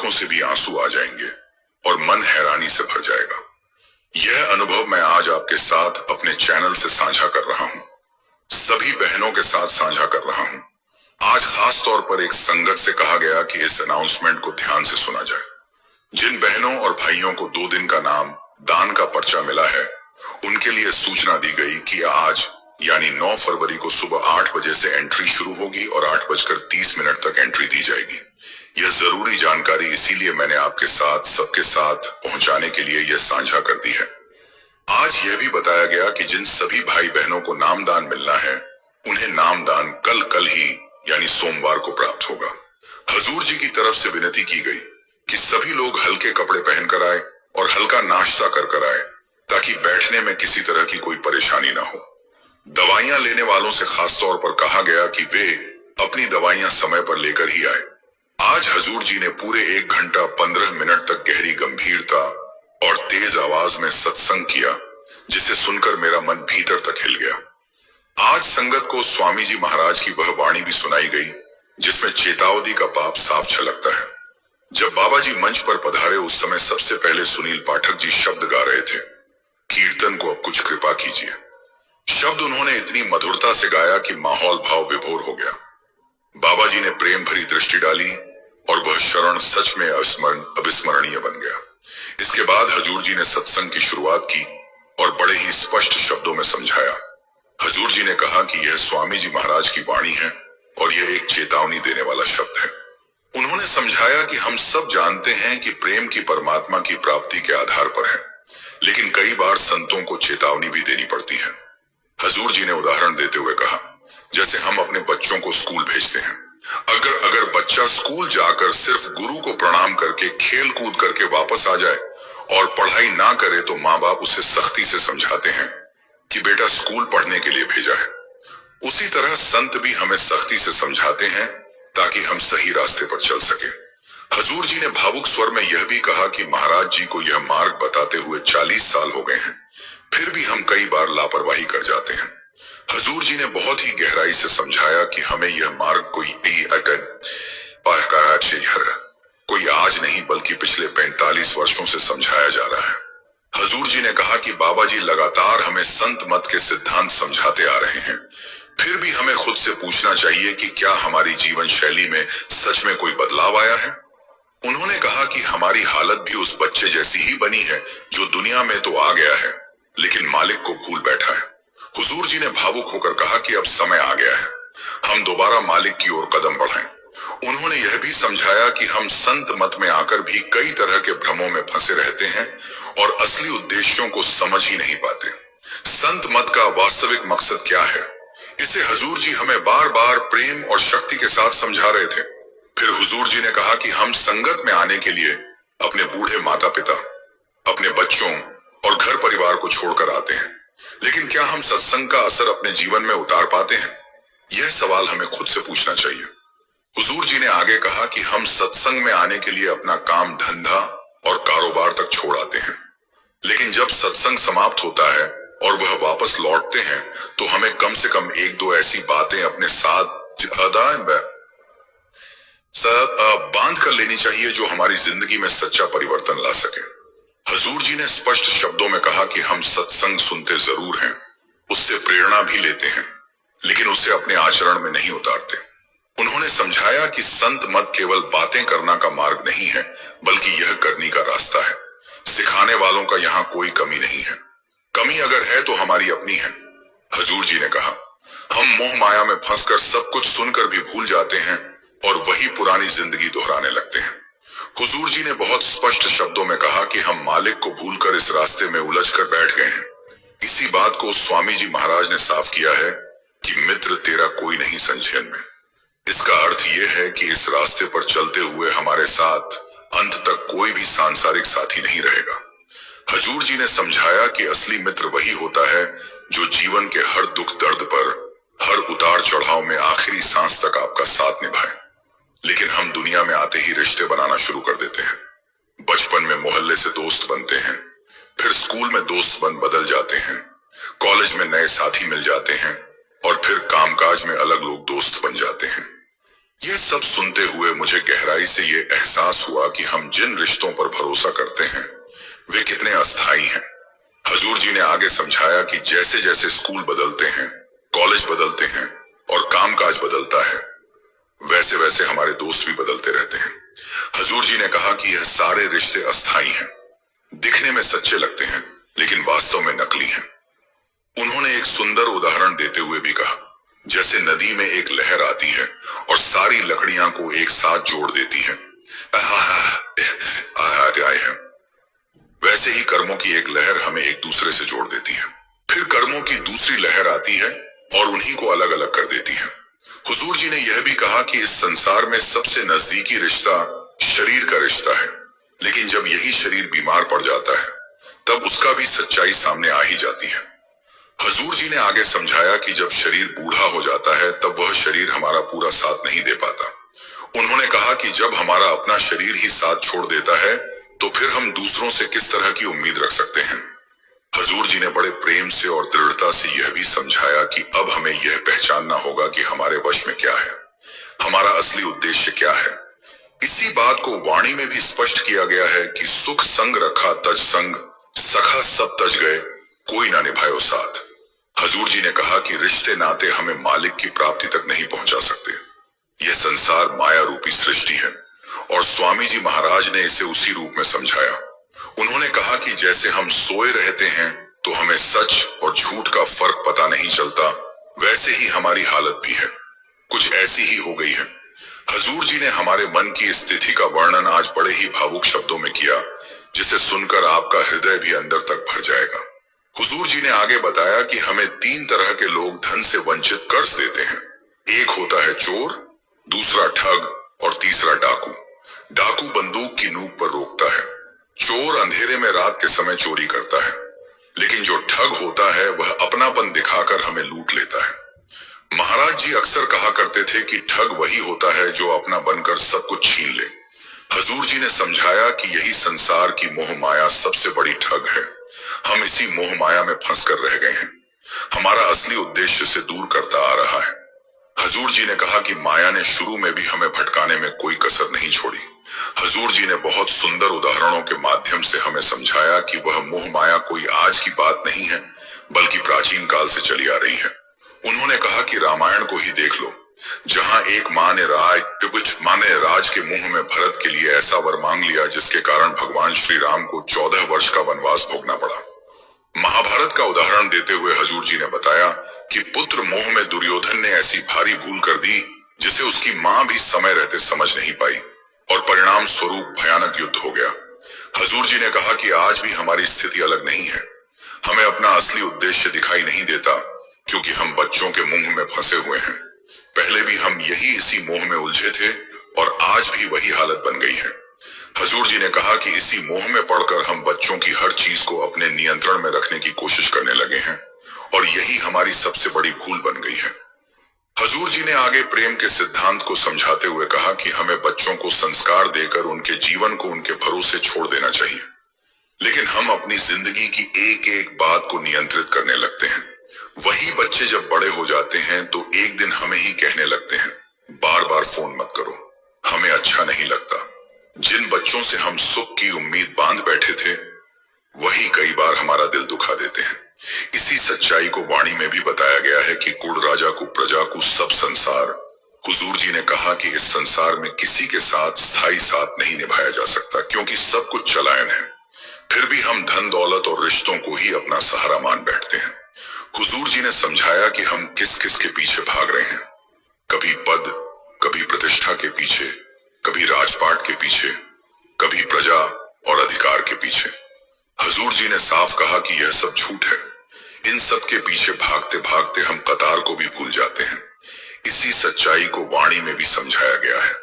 आंखों से भी आंसू आ जाएंगे और मन हैरानी से भर जाएगा। यह अनुभव मैं आज आपके साथ अपने चैनल से साझा कर रहा हूँ, सभी बहनों के साथ साझा कर रहा हूँ। आज खास तौर पर एक संगत से कहा गया कि इस अनाउंसमेंट को ध्यान से सुना जाए। जिन बहनों और भाइयों को 2 दिन का नाम दान का पर्चा मिला है, उनके लिए सूचना दी गई कि आज यानी 9 फरवरी को सुबह 8 बजे से एंट्री शुरू होगी और 8:30 तक एंट्री दी जाएगी। यह जरूरी जानकारी इसीलिए मैंने आपके साथ सबके साथ पहुंचाने के लिए यह साझा कर दी है। आज यह भी बताया गया कि जिन सभी भाई बहनों को नामदान मिलना है, उन्हें नामदान कल ही यानी सोमवार को प्राप्त होगा। हजूर जी की तरफ से विनती की गई कि सभी लोग हल्के कपड़े पहनकर आए और हल्का नाश्ता कर आए, ताकि बैठने में किसी तरह की कोई परेशानी ना हो। दवाइयां लेने वालों से खास तौर पर कहा गया कि वे अपनी दवाइयां समय पर लेकर ही आए। आज हजूर जी ने पूरे 1 घंटा 15 मिनट तक गहरी गंभीरता और तेज आवाज में सत्संग किया, जिसे सुनकर मेरा मन भीतर तक हिल गया। आज संगत को स्वामी जी महाराज की वह वाणी भी सुनाई गई जिसमें चेतावनी का पाप साफ झलकता है। जब बाबा जी मंच पर पधारे, उस समय सबसे पहले सुनील पाठक जी शब्द गा रहे थे, कीर्तन को अब कुछ कृपा कीजिए। शब्द उन्होंने इतनी मधुरता से गाया कि माहौल भाव विभोर हो गया। बाबा जी ने प्रेम भरी दृष्टि डाली और वह शरण सच में अविस्मरणीय बन गया। इसके बाद हजूर जी ने सत्संग की शुरुआत की और बड़े ही स्पष्ट शब्दों में समझाया। हजूर जी ने कहा कि यह स्वामी जी महाराज की वाणी है और यह एक चेतावनी देने वाला शब्द है। उन्होंने समझाया कि हम सब जानते हैं कि प्रेम की परमात्मा की प्राप्ति के आधार पर है, लेकिन कई बार संतों को चेतावनी भी देनी पड़ती है। हजूर जी ने उदाहरण देते हुए कहा, जैसे हम अपने बच्चों को स्कूल भेजते हैं। अगर बच्चा स्कूल जाकर सिर्फ गुरु को प्रणाम करके खेल कूद करके वापस आ जाए और पढ़ाई ना करे, तो माँ बाप उसे सख्ती से समझाते हैं कि बेटा स्कूल पढ़ने के लिए भेजा है। उसी तरह संत भी हमें सख्ती से समझाते हैं ताकि हम सही रास्ते पर चल सके। हजूर जी ने भावुक स्वर में यह भी कहा कि महाराज जी को यह मार्ग बताते हुए 40 साल हो गए हैं, फिर भी हम कई बार लापरवाही कर जाते हैं। हजूर जी ने बहुत ही गहराई से समझाया कि हमें यह मार्ग कोई आज नहीं बल्कि पिछले 45 वर्षों से समझाया जा रहा है। हजूर जी ने कहा कि बाबा जी लगातार हमें संत मत के सिद्धांत समझाते आ रहे हैं, फिर भी हमें खुद से पूछना चाहिए कि क्या हमारी जीवन शैली में सच में कोई बदलाव आया है। उन्होंने कहा कि हमारी हालत भी उस बच्चे जैसी ही बनी है जो दुनिया में तो आ गया है, लेकिन मालिक को भूल बैठा है। हुजूर जी ने भावुक होकर कहा कि अब समय आ गया है, हम दोबारा मालिक की ओर कदम बढ़ाएं। उन्होंने यह भी समझाया कि हम संत मत में आकर भी कई तरह के भ्रमों में फंसे रहते हैं और असली उद्देश्यों को समझ ही नहीं पाते। संत मत का वास्तविक मकसद क्या है, इसे हजूर जी हमें बार बार प्रेम और शक्ति के साथ समझा रहे थे। फिर हुजूर जी ने कहा कि हम संगत में आने के लिए अपने बूढ़े माता पिता, अपने बच्चों और घर परिवार को छोड़कर आते हैं, लेकिन क्या हम सत्संग का असर अपने जीवन में उतार पाते हैं? यह सवाल हमें खुद से पूछना चाहिए। हुजूर जी ने आगे कहा कि हम सत्संग में आने के लिए अपना काम धंधा और कारोबार तक छोड़ आते हैं, लेकिन जब सत्संग समाप्त होता है और वह वापस लौटते हैं, तो हमें कम से कम 1-2 ऐसी बातें अपने साथ बांध कर लेनी चाहिए जो हमारी जिंदगी में सच्चा परिवर्तन ला सके। हजूर जी ने स्पष्ट शब्दों में कहा कि हम सत्संग सुनते जरूर हैं, उससे प्रेरणा भी लेते हैं, लेकिन उसे अपने आचरण में नहीं उतारते। उन्होंने समझाया कि संत मत केवल बातें करना का मार्ग नहीं है, बल्कि यह करने का रास्ता है। सिखाने वालों का यहाँ कोई कमी नहीं है, कमी अगर है तो हमारी अपनी है। हजूर जी ने कहा, हम मोह माया में फंसकर सब कुछ सुनकर भी भूल जाते हैं और वही पुरानी जिंदगी दोहराने लगते हैं। हुजूर जी ने बहुत स्पष्ट शब्दों में कहा कि हम मालिक को भूलकर इस रास्ते में उलझकर बैठ गए हैं। इसी बात को स्वामी जी महाराज ने साफ किया है कि मित्र तेरा कोई नहीं संचयन में। इसका अर्थ यह है कि इस रास्ते पर चलते हुए हमारे साथ अंत तक कोई भी सांसारिक साथी नहीं रहेगा। हजूर जी ने समझाया कि असली मित्र वही होता है जो जीवन के हर दुख दर्द पर, हर उतार चढ़ाव में आखिरी सांस तक आपका साथ निभाए। लेकिन हम दुनिया में आते ही रिश्ते बनाना शुरू कर देते हैं। बचपन में मोहल्ले से दोस्त बनते हैं, फिर स्कूल में दोस्त बदल जाते हैं, कॉलेज में नए साथी मिल जाते हैं और फिर कामकाज में अलग लोग दोस्त बन जाते हैं। यह सब सुनते हुए मुझे गहराई से ये एहसास एहसास हुआ कि हम जिन रिश्तों पर भरोसा करते हैं वे कितने अस्थायी हैं। हजूर जी ने आगे समझाया कि जैसे जैसे स्कूल बदलते हैं, कॉलेज बदलते हैं और कामकाज बदलता है, वैसे वैसे हमारे दोस्त भी बदलते रहते हैं। हजूर जी ने कहा कि यह सारे रिश्ते अस्थायी हैं, दिखने में सच्चे लगते हैं लेकिन वास्तव में नकली हैं। उन्होंने एक सुंदर उदाहरण देते हुए भी कहा, जैसे नदी में एक लहर आती है और सारी लकड़ियां को एक साथ जोड़ देती है, वैसे ही कर्मों की एक लहर हमें एक दूसरे से जोड़ देती है। फिर कर्मों की दूसरी लहर आती है और उन्हीं को अलग अलग कर देती है। हुजूर जी ने यह भी कहा कि इस संसार में सबसे नजदीकी रिश्ता शरीर का रिश्ता है, लेकिन जब यही शरीर बीमार पड़ जाता है तब उसका भी सच्चाई सामने आ ही जाती है। हजूर जी ने आगे समझाया कि जब शरीर बूढ़ा हो जाता है तब वह शरीर हमारा पूरा साथ नहीं दे पाता। उन्होंने कहा कि जब हमारा अपना शरीर ही साथ छोड़ देता है तो फिर हम दूसरों से किस तरह की उम्मीद रख सकते हैं। हजूर जी ने बड़े प्रेम से और दृढ़ता से यह भी समझाया कि अब हमें यह पहचानना होगा कि हमारे वश में क्या है, हमारा असली उद्देश्य क्या है। इसी बात को वाणी में भी स्पष्ट किया गया है कि सुख संग रखा तज संग, सखा सब तज गए, कोई ना निभायो साथ। हजूर जी ने कहा कि रिश्ते नाते हमें मालिक की प्राप्ति तक नहीं पहुंचा सकते। यह संसार माया रूपी सृष्टि है और स्वामी जी महाराज ने इसे उसी रूप में समझाया। उन्होंने कहा कि जैसे हम सोए रहते हैं तो हमें सच और झूठ का फर्क पता नहीं चलता, वैसे ही हमारी हालत भी है, कुछ ऐसी ही हो गई है। हजूर जी ने हमारे मन की स्थिति का वर्णन आज बड़े ही भावुक शब्दों में किया, जिसे सुनकर आपका हृदय भी अंदर तक भर जाएगा। हुजूर जी ने आगे बताया कि हमें 3 तरह के लोग धन से वंचित कर देते हैं। एक होता है चोर, दूसरा ठग और तीसरा डाकू। डाकू बंदूक की नोक पर रोकता है, चोर अंधेरे में रात के समय चोरी करता है, लेकिन जो ठग होता है वह अपनापन दिखाकर हमें लूट लेता है। महाराज जी अक्सर कहा करते थे कि ठग वही होता है जो अपना बनकर सब कुछ छीन ले। हजूर जी ने समझाया कि यही संसार की मोह माया सबसे बड़ी ठग है। हम इसी मोह माया में फंस कर रह गए हैं, हमारा असली उद्देश्य से दूर करता आ रहा है। हजूर जी ने कहा कि माया ने शुरू में भी हमें भटकाने में कोई कसर नहीं छोड़ी। हजूर जी ने बहुत सुंदर उदाहरणों के माध्यम से हमें समझाया कि वह मोह माया कोई आज की बात नहीं है, बल्कि प्राचीन काल से चली आ रही है। उन्होंने कहा कि रामायण को ही देख लो, जहां एक माँ ने राज के मुंह में भरत के लिए ऐसा वर मांग लिया जिसके कारण भगवान श्री राम को 14 वर्ष का वनवास भोगना पड़ा। महाभारत का उदाहरण देते हुए हजूर जी ने बताया कि पुत्र मोह में दुर्योधन ने ऐसी भारी भूल कर दी जिसे उसकी मां भी समय रहते समझ नहीं पाई और परिणाम स्वरूप भयानक युद्ध हो गया। हजूर जी ने कहा कि आज भी हमारी स्थिति अलग नहीं है, हमें अपना असली उद्देश्य दिखाई नहीं देता क्योंकि हम बच्चों के मुंह में फंसे हुए हैं। पहले भी हम इसी मोह में उलझे थे और आज भी वही हालत बन गई है। हजूर जी ने कहा कि इसी मोह में पड़कर हम बच्चों की हर चीज को अपने नियंत्रण में रखने की कोशिश करने लगे हैं और यही हमारी सबसे बड़ी भूल बन गई है। हजूर जी ने आगे प्रेम के सिद्धांत को समझाते हुए कहा कि हमें बच्चों को संस्कार देकर उनके जीवन को उनके भरोसे छोड़ देना चाहिए, लेकिन हम अपनी जिंदगी की एक एक बात को नियंत्रित करने लगते हैं। वही बच्चे जब बड़े हो जाते हैं तो एक दिन हमें ही कहने लगते हैं, बार बार फोन मत करो, हमें अच्छा नहीं लगता। जिन बच्चों से हम सुख की उम्मीद बांध बैठे थे वही कई बार हमारा दिल दुखा देते हैं। इसी सच्चाई को वाणी में भी बताया गया है कि कुल राजा को प्रजा को सब संसार। हुजूर जी ने कहा कि इस संसार में किसी के साथ स्थायी साथ नहीं निभाया जा सकता क्योंकि सब कुछ चलायन है। फिर भी हम धन दौलत और रिश्तों को ही अपना सहारा मान बैठते हैं। हुजूर जी ने समझाया कि हम किस किस के पीछे भाग रहे हैं, कभी पद, कभी प्रतिष्ठा के पीछे, कभी राजपाट के पीछे, कभी प्रजा और अधिकार के पीछे। हजूर जी ने साफ कहा कि यह सब झूठ है। इन सब के पीछे भागते भागते हम कतार को भी भूल जाते हैं। इसी सच्चाई को वाणी में भी समझाया गया है,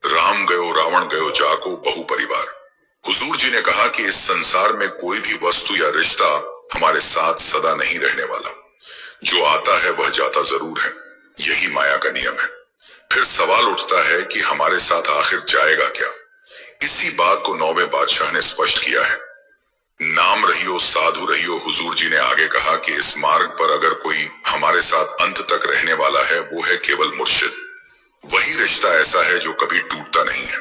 राम गयो रावण गयो जाको बहु परिवार। हुजूर जी ने कहा कि इस संसार में कोई भी वस्तु या रिश्ता हमारे साथ सदा नहीं रहने वाला, जो आता है वह जाता जरूर है, यही माया का नियम है। फिर सवाल उठता है कि हमारे साथ आखिर जाएगा क्या। इसी बात को 9वें बादशाह ने स्पष्ट किया है, नाम रहियो साधु रहियो। हुजूर जी ने आगे कहा कि इस मार्ग पर अगर कोई हमारे साथ अंत तक रहने वाला है वो है केवल मुर्शिद। वही रिश्ता ऐसा है जो कभी टूटता नहीं है।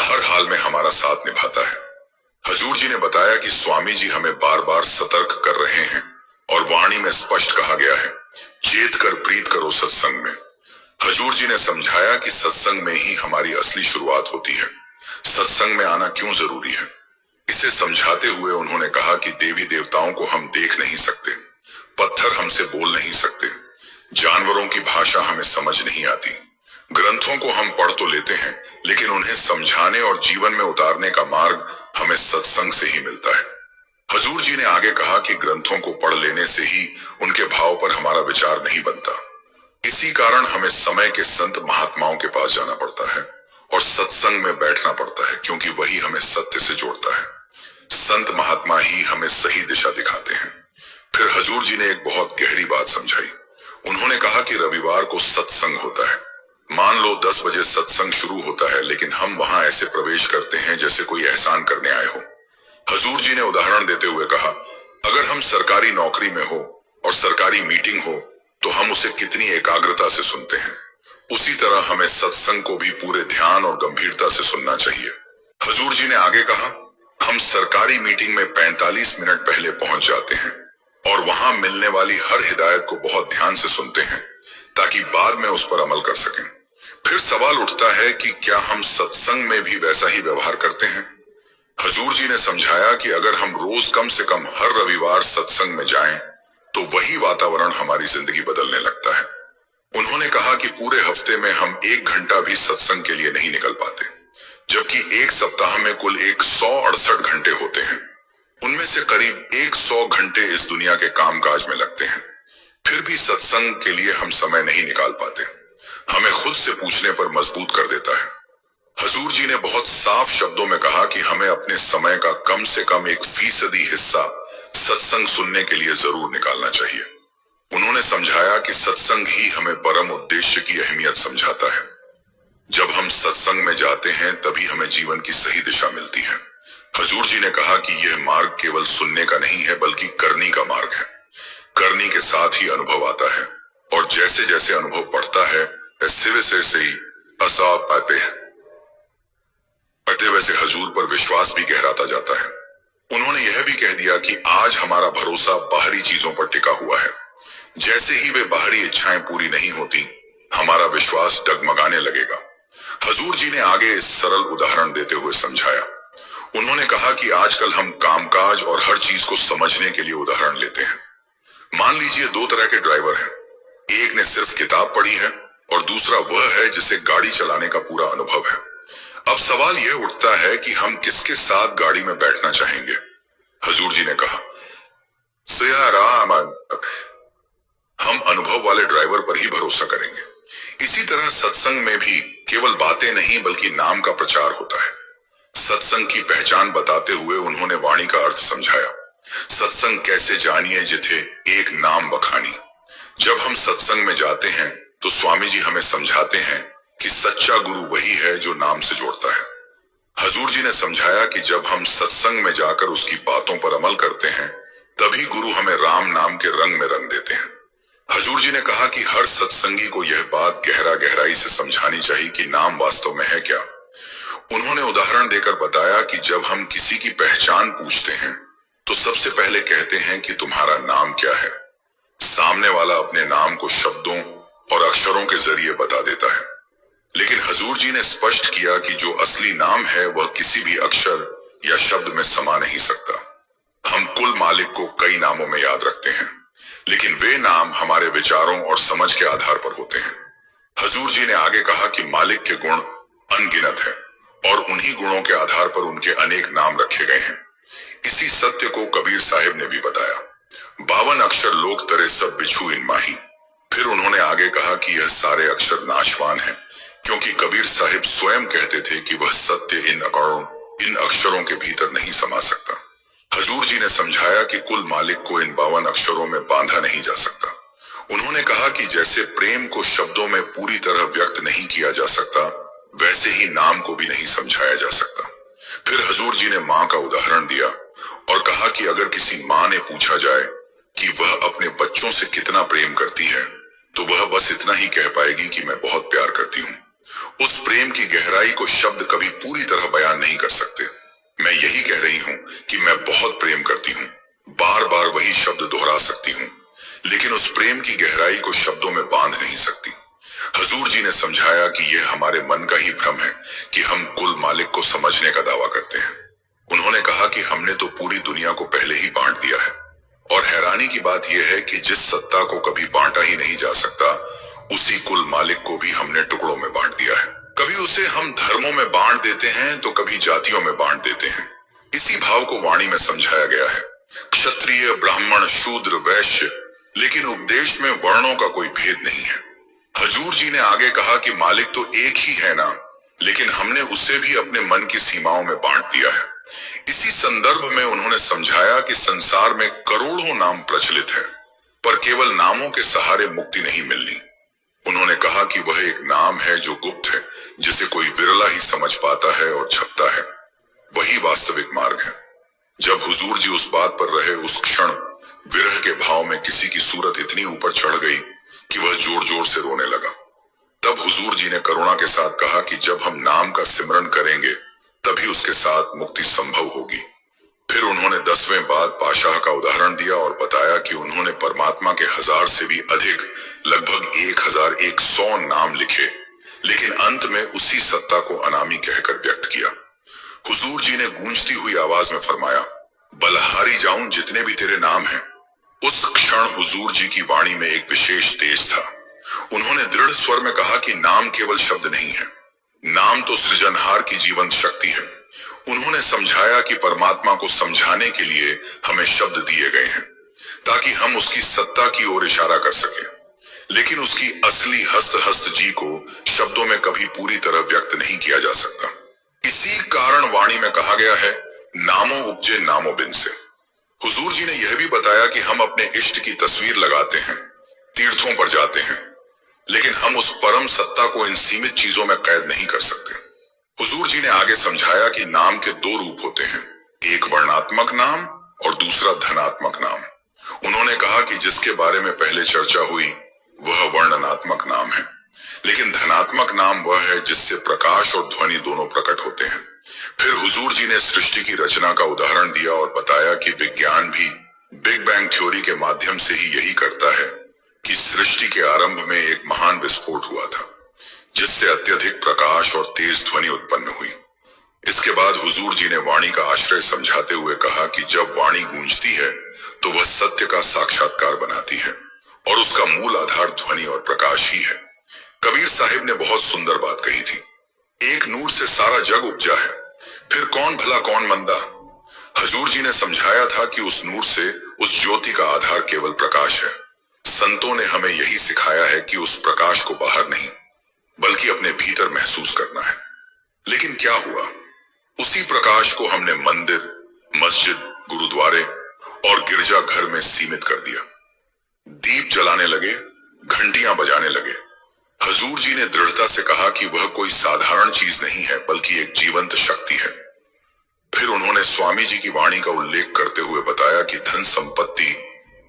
हर हाल में हमारा साथ निभाता है। हजूर जी ने बताया कि स्वामी जी हमें बार बार सतर्क कर रहे हैं और वाणी में स्पष्ट कहा गया है, चेत कर प्रीत करो सत्संग में। हजूर जी ने समझाया कि सत्संग में ही हमारी असली शुरुआत होती है। सत्संग में आना क्यों जरूरी है, इसे समझाते हुए उन्होंने कहा कि देवी देवताओं को हम देख नहीं सकते, पत्थर हमसे बोल नहीं सकते, जानवरों की भाषा हमें समझ नहीं आती, ग्रंथों को हम पढ़ तो लेते हैं लेकिन उन्हें समझाने और जीवन में उतारने का मार्ग हमें सत्संग से ही मिलता है। हजूर जी ने आगे कहा कि ग्रंथों को पढ़ लेने से ही उनके भाव पर हमारा विचार नहीं बनता। इसी कारण हमें समय के संत महात्माओं के पास जाना पड़ता है और सत्संग में बैठना पड़ता है, क्योंकि वही हमें सत्य से जोड़ता है। संत महात्मा ही हमें सही दिशा दिखाते हैं। फिर हजूर जी ने एक बहुत गहरी बात समझाई। उन्होंने कहा कि रविवार को सत्संग होता है। मान लो 10 बजे सत्संग शुरू होता है, लेकिन हम वहां ऐसे प्रवेश करते हैं जैसे कोई एहसान करने आए हो। हजूर जी ने उदाहरण देते हुए कहा, अगर हम सरकारी नौकरी में हो और सरकारी मीटिंग हो तो हम उसे कितनी एकाग्रता से सुनते हैं, उसी तरह हमें सत्संग को भी पूरे ध्यान और गंभीरता से सुनना चाहिए। हजूर जी ने आगे कहा, हम सरकारी मीटिंग में 45 मिनट पहले पहुंच जाते हैं और वहां मिलने वाली हर हिदायत को बहुत ध्यान से सुनते हैं ताकि बाद में उस पर अमल कर सकें। फिर सवाल उठता है कि क्या हम सत्संग में भी वैसा ही व्यवहार करते हैं? हजूर जी ने समझाया कि अगर हम रोज कम से कम हर रविवार सत्संग में जाएं, तो वही वातावरण हमारी जिंदगी बदलने लगता है। उन्होंने कहा कि पूरे हफ्ते में हम 1 घंटा भी सत्संग के लिए नहीं निकल पाते, जबकि एक सप्ताह में कुल 168 घंटे होते हैं। उनमें से करीब 100 घंटे इस दुनिया के कामकाज में लगते हैं। फिर भी सत्संग के लिए हम समय नहीं निकाल पाते। हमें खुद से पूछने पर मजबूत कर देता है। हजूर जी ने बहुत साफ शब्दों में कहा कि हमें अपने समय का कम से कम 1% हिस्सा सत्संग सुनने के लिए जरूर निकालना चाहिए। उन्होंने समझाया कि सत्संग ही हमें परम उद्देश्य की अहमियत समझाता है। जब हम सत्संग में जाते हैं तभी हमें जीवन की सही दिशा मिलती है। हजूर जी ने कहा कि यह मार्ग केवल सुनने का नहीं है, बल्कि करनी का मार्ग है। करनी के साथ ही अनुभव आता है और जैसे जैसे अनुभव बढ़ता है वैसे ही असाब आते हैं। वैसे हजूर पर विश्वास भी गहराता जाता है। उन्होंने यह भी कह दिया कि आज हमारा भरोसा बाहरी चीजों पर टिका हुआ है। जैसे ही वे बाहरी इच्छाएं पूरी नहीं होती, हमारा विश्वास डगमगाने लगेगा। हजूर जी ने आगे इस सरल उदाहरण देते हुए समझाया। उन्होंने कहा कि आजकल हम कामकाज और हर चीज को समझने के लिए उदाहरण लेते हैं। मान लीजिए 2 तरह के ड्राइवर हैं। एक ने सिर्फ किताब पढ़ी है और दूसरा वह है जिसे गाड़ी चलाने का पूरा अनुभव है। अब सवाल यह उठता है कि हम किसके साथ गाड़ी में बैठना चाहेंगे? हजूर जी ने कहा, हम अनुभव वाले ड्राइवर पर ही भरोसा करेंगे। इसी तरह सत्संग में भी केवल बातें नहीं बल्कि नाम का प्रचार होता है। सत्संग की पहचान बताते हुए उन्होंने वाणी का अर्थ समझाया। सत्संग कैसे जानिए जिथे एक नाम बखानी। जब हम सत्संग में जाते हैं तो स्वामी जी हमें समझाते हैं कि सच्चा गुरु वही है जो नाम से जोड़ता है। हजूर जी ने समझाया कि जब हम सत्संग में जाकर उसकी बातों पर अमल करते हैं, तभी गुरु हमें राम नाम के रंग में रंग देते हैं। हजूर जी ने कहा कि हर सत्संगी को यह बात गहराई से समझानी चाहिए कि नाम वास्तव में है क्या। उन्होंने उदाहरण देकर बताया कि जब हम किसी की पहचान पूछते हैं तो सबसे पहले कहते हैं कि तुम्हारा नाम क्या है। सामने वाला अपने नाम को शब्दों और अक्षरों के जरिए बता देता है, लेकिन हजूर जी ने स्पष्ट किया कि जो असली नाम है वह किसी भी अक्षर या शब्द में समा नहीं सकता। हम कुल मालिक को कई नामों में याद रखते हैं, लेकिन वे नाम हमारे विचारों और समझ के आधार पर होते हैं। हजूर जी ने आगे कहा कि मालिक के गुण अनगिनत हैं और उन्हीं गुणों के आधार पर उनके अनेक नाम रखे गए हैं। इसी सत्य को कबीर साहिब ने भी बताया। 52 अक्षर लोक तरे सब बिछू इन माही। फिर उन्होंने आगे कहा कि यह सारे अक्षर नाशवान हैं, क्योंकि कबीर साहिब स्वयं कहते थे कि वह सत्य इन अक्षरों के भीतर नहीं समा सकता। हजूर जी ने समझाया कि कुल मालिक को इन 52 अक्षरों में बांधा नहीं जा सकता। उन्होंने कहा कि जैसे प्रेम को शब्दों में पूरी तरह व्यक्त नहीं किया जा सकता, वैसे ही नाम को भी नहीं समझाया जा सकता। फिर हजूर जी ने माँ का उदाहरण दिया और कहा कि अगर किसी माँ ने पूछा जाए कि वह अपने बच्चों से कितना प्रेम करती है, तो वह बस इतना ही कह पाएगी कि मैं बहुत प्यार करती हूँ। उस प्रेम की गहराई को शब्द कभी पूरी तरह बयान नहीं कर सकते। मैं यही कह रही हूं कि मैं बहुत प्रेम करती हूं, बार बार वही शब्द दोहरा सकती हूं, लेकिन उस प्रेम की गहराई को शब्दों में बांध नहीं सकती। हजूर जी ने समझाया कि यह हमारे मन का ही भ्रम है कि हम कुल मालिक को समझने का दावा करते हैं। उन्होंने कहा कि हमने तो पूरी दुनिया को पहले ही बांट दिया है, और हैरानी की बात यह है कि जिस सत्ता को कभी बांटा ही नहीं जा सकता, उसी कुल मालिक को भी हमने टुकड़ों में बांट दिया है। कभी उसे हम धर्मों में बांट देते हैं तो कभी जातियों में बांट देते हैं। इसी भाव को वाणी में समझाया गया है। क्षत्रिय, ब्राह्मण, शूद्र, वैश्य, लेकिन उपदेश में वर्णों का कोई भेद नहीं है। हजूर जी ने आगे कहा कि मालिक तो एक ही है ना, लेकिन हमने उसे भी अपने मन की सीमाओं में बांट दिया है। इसी संदर्भ में उन्होंने समझाया कि संसार में करोड़ों नाम प्रचलित है, पर केवल नामों के सहारे मुक्ति नहीं मिलनी। उन्होंने कहा कि वह एक नाम है जो गुप्त है, जिसे कोई विरला ही समझ पाता है और छपता है। वही वास्तविक मार्ग है। जब हुजूर जी उस बात पर रहे, उस क्षण विरह के भाव में किसी की सूरत इतनी ऊपर चढ़ गई कि वह जोर जोर से रोने लगा। तब हुजूर जी ने करुणा के साथ कहा कि जब हम नाम का सिमरन करेंगे तभी उसके साथ मुक्ति संभव होगी। फिर उन्होंने 10वें बाद पाशाह का उदाहरण दिया और बताया कि उन्होंने परमात्मा के 1000 से भी अधिक, लगभग 1100 नाम लिखे, लेकिन अंत में उसी सत्ता को अनामी कहकर व्यक्त किया। हुजूर जी ने गूंजती हुई आवाज में फरमाया, बलहारी जाऊं जितने भी तेरे नाम हैं। उस क्षण हुजूर जी की वाणी में एक विशेष तेज था। उन्होंने दृढ़ स्वर में कहा कि नाम केवल शब्द नहीं है, नाम तो सृजनहार की जीवंत शक्ति है। उन्होंने समझाया कि परमात्मा को समझाने के लिए हमें शब्द दिए गए हैं, ताकि हम उसकी सत्ता की ओर इशारा कर सकें, लेकिन उसकी असली हस्त जी को शब्दों में कभी पूरी तरह व्यक्त नहीं किया जा सकता। इसी कारण वाणी में कहा गया है, नामों उपजे नामों बिन से। हुजूर जी ने यह भी बताया कि हम अपने इष्ट की तस्वीर लगाते हैं, तीर्थों पर जाते हैं, लेकिन हम उस परम सत्ता को इन सीमित चीजों में कैद नहीं कर सकते। हुजूर जी ने आगे समझाया कि नाम के 2 रूप होते हैं, एक वर्णात्मक नाम और दूसरा धनात्मक नाम। उन्होंने कहा कि जिसके बारे में पहले चर्चा हुई वह वर्णनात्मक नाम है, लेकिन धनात्मक नाम वह है जिससे प्रकाश और ध्वनि दोनों प्रकट होते हैं। फिर हुजूर जी ने सृष्टि की रचना का उदाहरण दिया और बताया कि विज्ञान भी बिग बैंग थ्योरी के माध्यम से ही यही करता है कि सृष्टि के आरंभ में एक महान विस्फोट हुआ था, जिससे अत्यधिक प्रकाश और तेज ध्वनि उत्पन्न हुई। इसके बाद हुजूर जी ने वाणी का आश्रय समझाते हुए कहा कि जब वाणी गूंजती है तो वह सत्य का साक्षात्कार बनाती है, और उसका मूल आधार ध्वनि और प्रकाश ही है। कबीर साहिब ने बहुत सुंदर बात कही थी, एक नूर से सारा जग उपजा है, फिर कौन भला कौन मंदा। हजूर जी ने समझाया था कि उस नूर से, उस ज्योति का आधार केवल प्रकाश है। संतों ने हमें यही सिखाया है कि उस प्रकाश को बाहर नहीं बल्कि अपने भीतर महसूस करना है। लेकिन क्या हुआ, उसी प्रकाश को हमने मंदिर, मस्जिद, गुरुद्वारे और गिरजा घर में सीमित कर दिया। दीप जलाने लगे, घंटियां बजाने लगे। हजूर जी ने दृढ़ता से कहा कि वह कोई साधारण चीज नहीं है बल्कि एक जीवंत शक्ति है। फिर उन्होंने स्वामी जी की वाणी का उल्लेख करते हुए बताया कि धन संपत्ति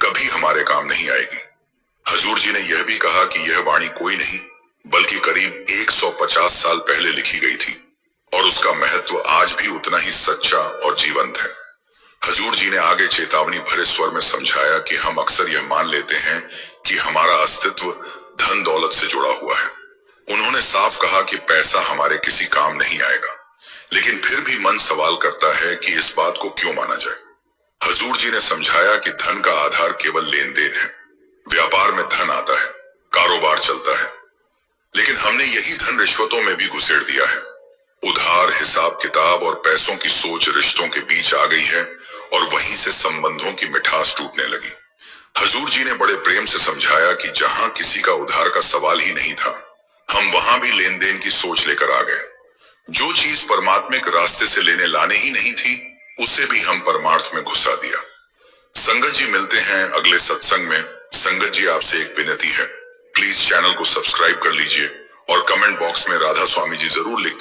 कभी हमारे काम नहीं आएगी। हजूर जी ने यह भी कहा कि यह वाणी कोई नहीं बल्कि करीब 150 साल पहले लिखी गई थी, और उसका महत्व आज भी उतना ही सच्चा और जीवंत है। हजूर जी ने आगे चेतावनी भरे स्वर में समझाया कि हम अक्सर यह मान लेते हैं कि हमारा अस्तित्व धन दौलत से जुड़ा हुआ है। उन्होंने साफ कहा कि पैसा हमारे किसी काम नहीं आएगा, लेकिन फिर भी मन सवाल करता है कि इस बात को क्यों माना जाए। हजूर जी ने समझाया कि धन का आधार केवल लेन देन है। व्यापार में धन आता है, कारोबार चलता है, लेकिन हमने यही धन रिश्वतों में भी घुसेड़ दिया है। उधार, हिसाब किताब और पैसों की सोच रिश्तों के बीच आ गई है, और वहीं से संबंधों की मिठास टूटने लगी। हजूर जी ने बड़े प्रेम से समझाया कि जहां किसी का उधार का सवाल ही नहीं था, हम वहां भी लेन देन की सोच लेकर आ गए। जो चीज परमात्मिक रास्ते से लेने लाने ही नहीं थी, उसे भी हम परमार्थ में घुसा दिया। संगत जी, मिलते हैं अगले सत्संग में। संगत जी, आपसे एक विनती है, प्लीज चैनल को सब्सक्राइब कर लीजिए और कमेंट बॉक्स में राधा स्वामी जी जरूर लिख